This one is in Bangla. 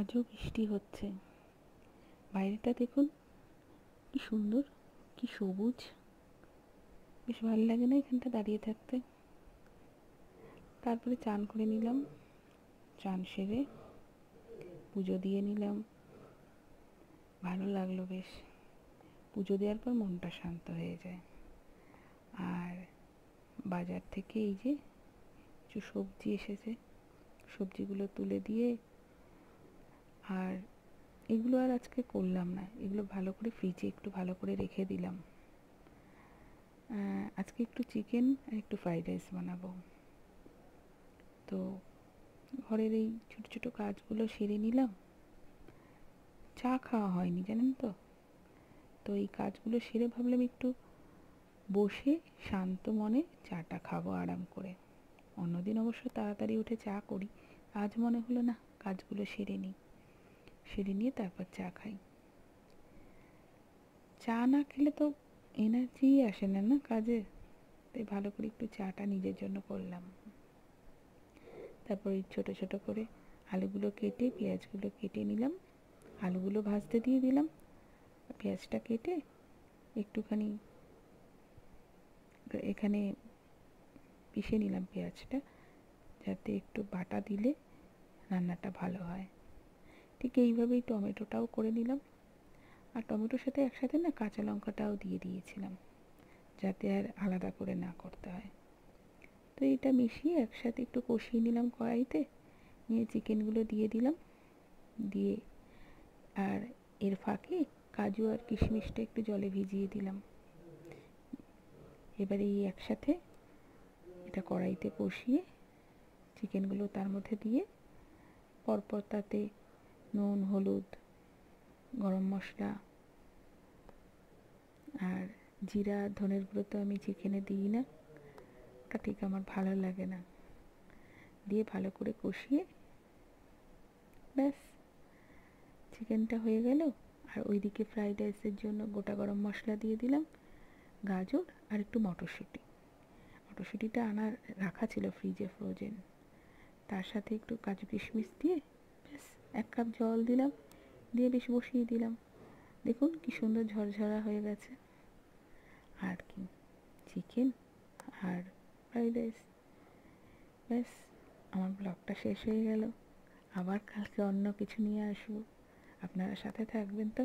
আজও বৃষ্টি হচ্ছে। বাইরেটা দেখুন কি সুন্দর, কি সবুজ। বেশ ভালো লাগে না এখানটা দাঁড়িয়ে থাকতে। তারপরে চান করে নিলাম, চান সেরে পুজো দিয়ে নিলাম। ভালো লাগলো বেশ। পুজো দেওয়ার পর মনটা শান্ত হয়ে যায়। আর বাজার থেকে এই যে কিছু সবজি এসেছে, সবজিগুলো তুলে দিয়ে, আর এগুলো আর আজকে করলাম না, এগুলো ভালো করে ফ্রিজে একটু ভালো করে রেখে দিলাম। আজকে একটু চিকেন আর একটু ফ্রাইড রাইস বানাবো। তো ঘরের এই ছোটো ছোটো কাজগুলো সেরে নিলাম। চা খাওয়া হয়নি জানেন তো। তো এই কাজগুলো সেরে ভাবলাম একটু বসে শান্ত মনে চাটা খাবো আরাম করে। অন্যদিন অবশ্য তাড়াতাড়ি উঠে চা করি, আজ মনে হলো না কাজগুলো সেরে নিই, সেরে নিয়ে তারপর চা খাই। চা না খেলে তো এনার্জি আসে না না কাজে। তাই ভালো করে একটু চাটা নিজের জন্য করলাম। তারপর ছোটো ছোটো করে আলুগুলো কেটে পেঁয়াজগুলো কেটে নিলাম, আলুগুলো ভাজতে দিয়ে দিলাম, পেঁয়াজটা কেটে একটুখানি এখানে পিষে নিলাম পেঁয়াজটা, যাতে একটু বাটা দিলে রান্নাটা ভালো হয়। ঠিক এইভাবেই টমেটোটাও করে নিলাম, আর টমেটোর সাথে একসাথে না কাঁচা লঙ্কাটাও দিয়ে দিয়েছিলাম, যাতে আর আলাদা করে না করতে হয়। তো এটা মিশিয়ে একসাথে একটু কষিয়ে নিলাম কড়াইতে, নিয়ে চিকেনগুলো দিয়ে দিলাম, দিয়ে আর এর ফাঁকে কাজু আর কিশমিশটা একটু জলে ভিজিয়ে দিলাম। এবারে এই একসাথে এটা কড়াইতে কষিয়ে চিকেনগুলো তার মধ্যে দিয়ে পরপর তাতে নুন, হলুদ, গরম মশলা আর জিরা ধনের গুঁড়ো তো আমি চিকেনে দিই না, তা ঠিক আমার ভালো লাগে না, দিয়ে ভালো করে কষিয়ে ব্যাস চিকেনটা হয়ে গেল। আর ওইদিকে ফ্রাইড রাইসের জন্য গোটা গরম মশলা দিয়ে দিলাম, গাজর আর একটু মটরশুঁটি। মটরশুঁটিটা রাখা ছিল ফ্রিজে ফ্রোজেন, তার সাথে একটু কাজু কিশমিশ দিয়ে ব্যাস 1 কাপ জল দিলাম, দিয়ে বেশ বসিয়ে দিলাম। দেখুন কি সুন্দর ঝরঝরা হয়ে গেছে। আর কি, চিকেন আর ফ্রাইড রাইস, ব্যাস আমার ব্লগটা শেষ হয়ে গেল। আবার কালকে অন্য কিছু নিয়ে আসবো, আপনারা সাথে থাকবেন তো।